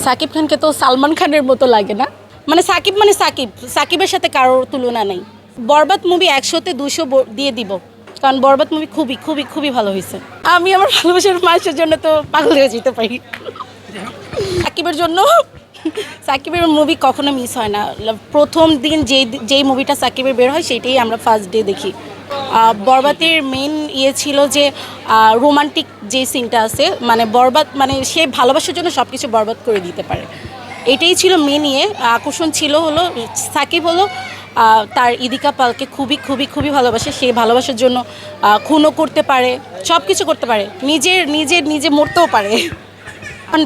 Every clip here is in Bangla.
সাকিব খানকে তো সালমান খানের মতো লাগে না, মানে সাকিব সাকিবের সাথে কারোর তুলনা নেই। বরবাদ মুভি 100-তে 200 দিয়ে দিব, কারণ বরবাদ মুভি খুবই খুবই খুবই ভালো হয়েছে। আমি আমার ভালোবাসার মানুষের জন্য তো পাগল হয়ে যেতে পারি। সাকিবের জন্য সাকিবের মুভি কখনো মিস হয় না। প্রথম দিন যেই মুভিটা সাকিবের বের হয় সেটাই আমরা ফার্স্ট ডে দেখি। বরবাদের মেন ছিল যে রোমান্টিক যে সিনটা আছে, মানে বরবাদ মানে সে ভালোবাসার জন্য সব কিছু বরবাদ করে দিতে পারে, এটাই ছিল মেন আকর্ষণ ছিল। হলো সাকিব হলো তার ইদিকা পালকে খুবই খুবই খুবই ভালোবাসে। সে ভালোবাসার জন্য খুনও করতে পারে, সব কিছু করতে পারে, নিজে মরতেও পারে।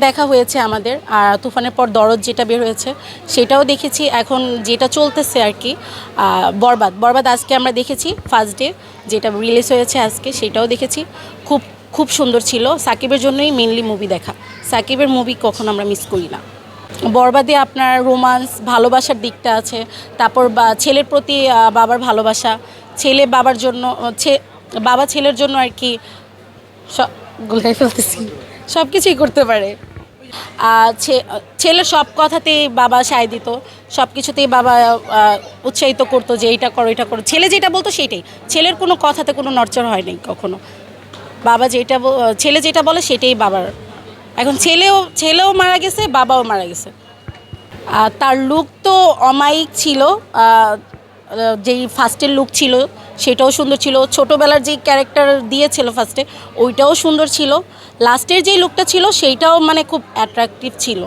দেখা হয়েছে আমাদের, আর তুফানের পর দরদ যেটা বের হয়েছে সেটাও দেখেছি। এখন যেটা চলতেছে আর কি বরবাদ আজকে আমরা দেখেছি ফার্স্ট ডে, যেটা রিলিজ হয়েছে আজকে সেটাও দেখেছি। খুব খুব সুন্দর ছিল। সাকিবের জন্যই মেনলি মুভি দেখা, সাকিবের মুভি কখনো আমরা মিস করি না। বরবাদে আপনার রোমান্স, ভালোবাসার দিকটা আছে, তারপর ছেলের প্রতি বাবার ভালোবাসা, ছেলে বাবার জন্য, বাবা ছেলের জন্য আর কি গুলাই ফেলতেছি, সব কিছুই করতে পারে। ছেলের সব কথাতেই বাবা সায় দিত, সব কিছুতেই বাবা উৎসাহিত করতো যে এইটা করো এটা করো। ছেলে যেটা বলতো সেইটাই, ছেলের কোনো কথাতে কোনো নড়চড় হয়নি কখনো। বাবা ছেলে যেটা বলে সেটাই বাবার। এখন ছেলেও মারা গেছে, বাবাও মারা গেছে। তার লুক তো অমায়িক ছিল, যেই ফার্স্টের লুক ছিল সেটাও সুন্দর ছিল। ছোটোবেলার যেই ক্যারেক্টার দিয়েছিল ফার্স্টে ওইটাও সুন্দর ছিল। লাস্টের যেই লুকটা ছিল সেইটাও মানে খুব অ্যাট্রাকটিভ ছিল,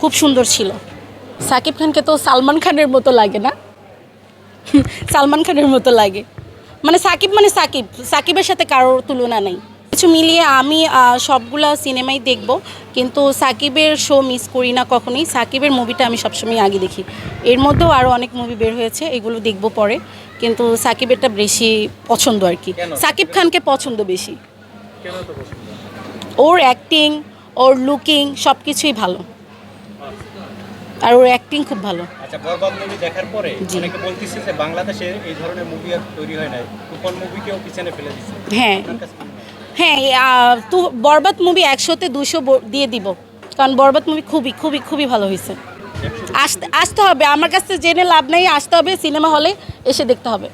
খুব সুন্দর ছিল। সাকিব খানকে তো সালমান খানের মতো লাগে না, সালমান খানের মতো লাগে। মানে সাকিবের সাথে কারোর তুলনা নেই। কিছু মিলিয়ে আমি সবগুলা সিনেমাই দেখব, কিন্তু সাকিবের শো মিস করি না কখনোই। সাকিবের মুভিটা আমি সবসময় আগে দেখি। এর মধ্যেও আরও অনেক মুভি বের হয়েছে, এগুলো দেখব পরে, কিন্তু সাকিবেরটা বেশি পছন্দ আর কি। সাকিব খানকে পছন্দ বেশি, ওর অ্যাক্টিং, ওর লুকিং সব কিছুই ভালো, আর ওর অ্যাক্টিং খুব ভালো। আচ্ছা, বরবাদ মুভি দেখার পরে অনেকে বলতেছে যে বাংলাদেশে এই ধরনের মুভি আর তৈরি হয় নাই, তুফান মুভিকেও পিছনে ফেলে দিচ্ছে। হ্যাঁ, তো বরবাদ মুভি 100-তে 200 দিয়ে দিব, কারণ বরবাদ মুভি খুবই খুবই খুবই ভালো হয়েছে। আসতে হবে, আমার কাছে জেনে লাভ নেই, আসতে হবে, সিনেমা হলে এসে দেখতে হবে।